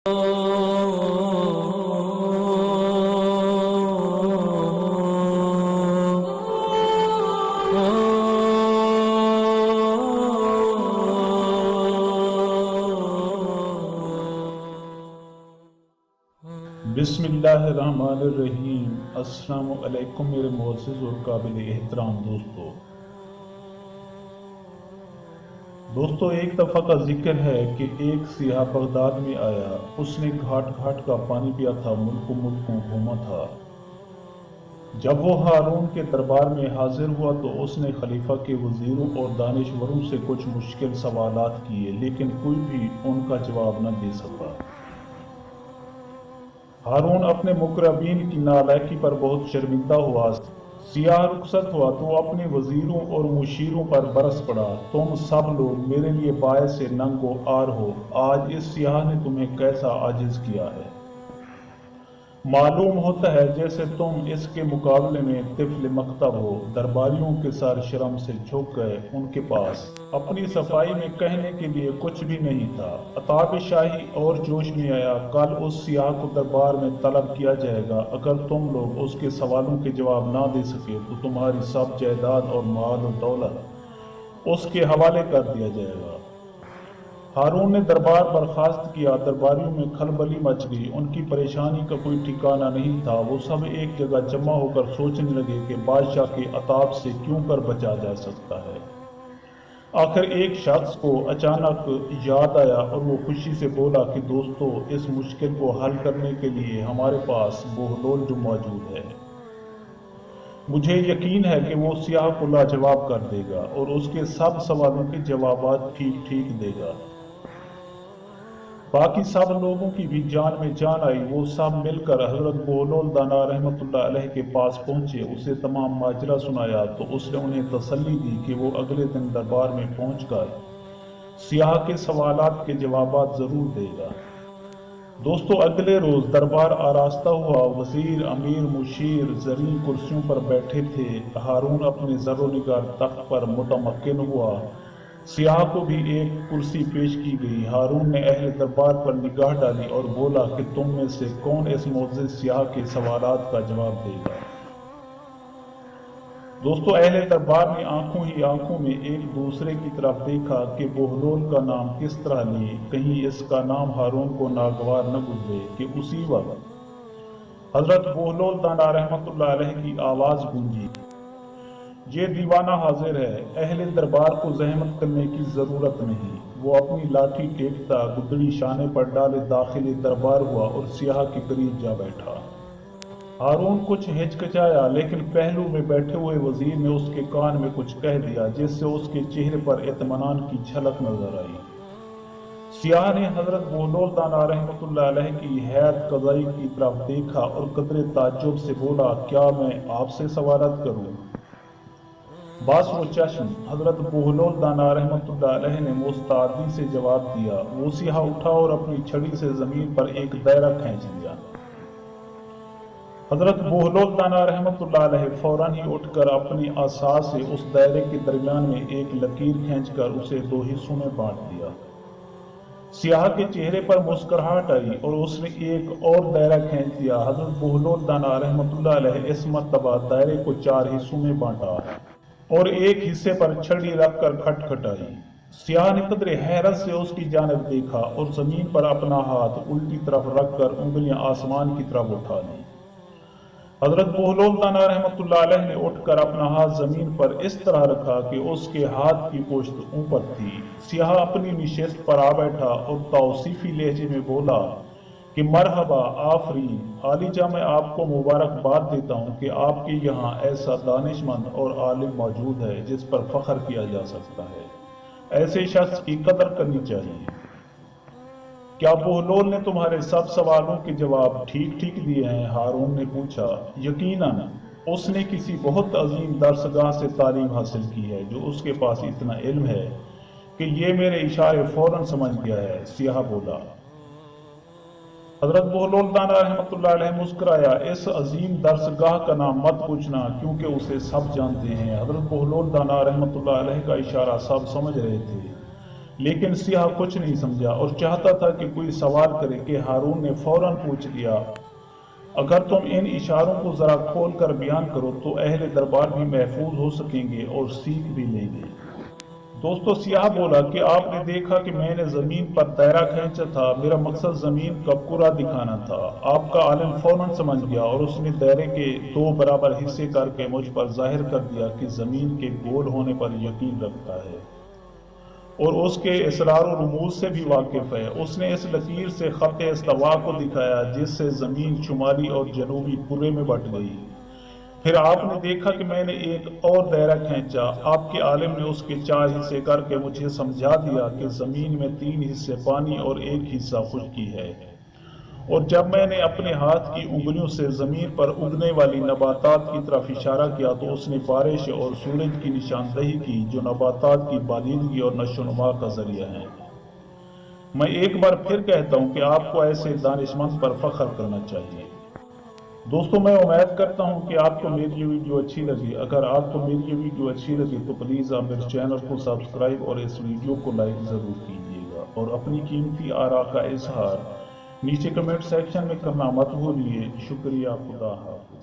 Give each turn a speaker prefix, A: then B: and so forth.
A: بسم اللہ الرحمن الرحیم۔ السلام علیکم میرے معزز اور قابل احترام دوستو، ایک دفعہ کا ذکر ہے کہ ایک سیاح بغداد میں آیا۔ اس نے گھاٹ گھاٹ کا پانی پیا تھا، ملکوں ملکوں گھوما تھا۔ جب وہ ہارون کے دربار میں حاضر ہوا تو اس نے خلیفہ کے وزیروں اور دانشوروں سے کچھ مشکل سوالات کیے، لیکن کوئی بھی ان کا جواب نہ دے سکا۔ ہارون اپنے مقربین کی نالائکی پر بہت شرمندہ ہوا۔ سیاح رخصت ہوا تو اپنے وزیروں اور مشیروں پر برس پڑا، تم سب لوگ میرے لیے باعث ننگ و عار ہو۔ آج اس سیاح نے تمہیں کیسا عاجز کیا ہے؟ معلوم ہوتا ہے جیسے تم اس کے مقابلے میں طفل مکتب ہو۔ درباریوں کے سر شرم سے جھک گئے۔ ان کے پاس اپنی صفائی میں کہنے کے لیے کچھ بھی نہیں تھا۔ عتاب شاہی اور جوش میں آیا، کل اس سیاح کو دربار میں طلب کیا جائے گا۔ اگر تم لوگ اس کے سوالوں کے جواب نہ دے سکے تو تمہاری سب جائیداد اور مال و دولت اس کے حوالے کر دیا جائے گا۔ ہارون نے دربار برخاست کیا۔ درباریوں میں کھلبلی مچ گئی۔ ان کی پریشانی کا کوئی ٹھکانہ نہیں تھا۔ وہ سب ایک جگہ جمع ہو کر سوچنے لگے کہ بادشاہ کے عتاب سے کیوں کر بچا جا سکتا ہے۔ آخر ایک شخص کو اچانک یاد آیا اور وہ خوشی سے بولا کہ دوستو، اس مشکل کو حل کرنے کے لیے ہمارے پاس بہلول موجود ہے۔ مجھے یقین ہے کہ وہ سیاح کو لاجواب کر دے گا اور اس کے سب سوالوں کے جوابات ٹھیک ٹھیک دے گا۔ باقی سب لوگوں کی بھی جان میں جان آئی۔ وہ سب مل کر حضرت بہلول دانا رحمۃ اللہ علیہ کے پاس پہنچے۔ اسے تمام ماجرا سنایا تو اس نے انہیں تسلی دی کہ وہ اگلے دن دربار میں پہنچ کر سیاح کے سوالات کے جوابات ضرور دے گا۔ دوستو، اگلے روز دربار آراستہ ہوا۔ وزیر، امیر، مشیر زرین کرسیوں پر بیٹھے تھے۔ ہارون اپنے زر و نگار تخت پر متمکن ہوا۔ سیاح کو بھی ایک کرسی پیش کی گئی۔ ہارون نے اہل دربار پر نگاہ ڈالی اور بولا کہ تم میں سے کون اس معزز سیاح کے سوالات کا جواب دے گا؟ دوستو، اہل دربار نے آنکھوں ہی آنکھوں میں ایک دوسرے کی طرف دیکھا کہ بہلول کا نام کس طرح لیں، کہیں اس کا نام ہارون کو ناگوار نہ گزرے کہ اسی وقت حضرت بہلول دانا رحمۃ اللہ علیہ کی آواز گونجی، یہ دیوانہ حاضر ہے۔ اہل دربار کو زحمت کرنے کی ضرورت نہیں۔ وہ اپنی لاٹھی ٹیکتا گدڑی شانے پر ڈالے داخل دربار ہوا اور سیاح کے قریب جا بیٹھا۔ ہارون کچھ ہچکچایا، لیکن پہلو میں بیٹھے ہوئے وزیر نے اس کے کان میں کچھ کہہ دیا جس سے اس کے چہرے پر اطمینان کی جھلک نظر آئی۔ سیاح نے حضرت بہلول دانا رحمۃ اللہ علیہ کی حیات قضائی کی طرف دیکھا اور قدرے تعجب سے بولا، کیا میں آپ سے سوالات کروں؟ باس و چشم، حضرت بہلول دانا رحمۃ اللہ علیہ نے مستعدی سے جواب دیا۔ وہ سیاح اٹھا اور اپنی چھڑی سے زمین پر ایک دائرہ کھینچ لیا۔ حضرت بہلول دانا رحمۃ اللہ علیہ فوراً ہی اٹھ کر اپنی عصا سے اس دائرے کے درمیان میں ایک لکیر کھینچ کر اسے دو حصوں میں بانٹ دیا۔ سیاح کے چہرے پر مسکراہٹ آئی اور اس نے ایک اور دائرہ کھینچ لیا۔ حضرت بہلول دانا رحمۃ اللہ علیہ اس مرتبہ دائرے کو 4 حصوں میں بانٹا اور ایک حصے پر چھڑی رکھ کر کھٹکھٹائی۔ سیاح نے قدرے حیرت سے اس کی جانب دیکھا اور زمین پر اپنا ہاتھ الٹی طرف رکھ کر انگلیاں آسمان کی طرف اٹھا لیں۔ حضرت بہلول دانا رحمۃ اللہ علیہ نے اٹھ کر اپنا ہاتھ زمین پر اس طرح رکھا کہ اس کے ہاتھ کی پشت اوپر تھی۔ سیاح اپنی نشست پر آ بیٹھا اور توصیفی لہجے میں بولا کہ مرحبا، آفرین، عالیجاں، میں آپ کو مبارکباد دیتا ہوں کہ آپ کے یہاں ایسا دانش مند اور عالم موجود ہے جس پر فخر کیا جا سکتا ہے۔ ایسے شخص کی قدر کرنی چاہیے۔ کیا بہلول نے تمہارے سب سوالوں کے جواب ٹھیک ٹھیک دیے ہیں؟ ہارون نے پوچھا۔ یقیناً، اس نے کسی بہت عظیم درسگاہ سے تعلیم حاصل کی ہے جو اس کے پاس اتنا علم ہے کہ یہ میرے اشارے فوراً سمجھ گیا ہے، سیاح بولا۔ حضرت بہلول دانا رحمۃ اللہ علیہ مسکرایا، اس عظیم درسگاہ کا نام مت پوچھنا کیونکہ اسے سب جانتے ہیں۔ حضرت بہلول دانا رحمۃ اللہ علیہ کا اشارہ سب سمجھ رہے تھے، لیکن سیاہ کچھ نہیں سمجھا اور چاہتا تھا کہ کوئی سوال کرے کہ ہارون نے فوراً پوچھ لیا، اگر تم ان اشاروں کو ذرا کھول کر بیان کرو تو اہل دربار بھی محفوظ ہو سکیں گے اور سیکھ بھی لیں گے۔ دوستو، سیاہ بولا کہ آپ نے دیکھا کہ میں نے زمین پر دائرہ کھینچا تھا، میرا مقصد زمین کا پورا دکھانا تھا۔ آپ کا عالم فوراً سمجھ گیا اور اس نے دائرے کے 2 برابر حصے کر کے مجھ پر ظاہر کر دیا کہ زمین کے گول ہونے پر یقین رکھتا ہے اور اس کے اسرار و رموز سے بھی واقف ہے۔ اس نے اس لکیر سے خط استوا کو دکھایا جس سے زمین شمالی اور جنوبی پورے میں بٹ گئی۔ پھر آپ نے دیکھا کہ میں نے ایک اور دائرہ کھینچا۔ آپ کے عالم نے اس کے 4 حصے کر کے مجھے سمجھا دیا کہ زمین میں 3 حصے پانی اور 1 حصہ خشکی ہے، اور جب میں نے اپنے ہاتھ کی انگلیوں سے زمین پر اگنے والی نباتات کی طرف اشارہ کیا تو اس نے بارش اور سورج کی نشاندہی کی جو نباتات کی بالیدگی اور نشو و نما کا ذریعہ ہیں۔ میں ایک بار پھر کہتا ہوں کہ آپ کو ایسے دانشمند پر فخر کرنا چاہیے۔ دوستو، میں امید کرتا ہوں کہ آپ کو میری یہ ویڈیو اچھی لگی۔ اگر آپ کو میری یہ ویڈیو اچھی لگی تو پلیز آپ میرے چینل کو سبسکرائب اور اس ویڈیو کو لائک ضرور کیجیے گا، اور اپنی قیمتی آراء کا اظہار نیچے کمنٹ سیکشن میں کرنا مت بھولیے۔ شکریہ، خدا حافظ۔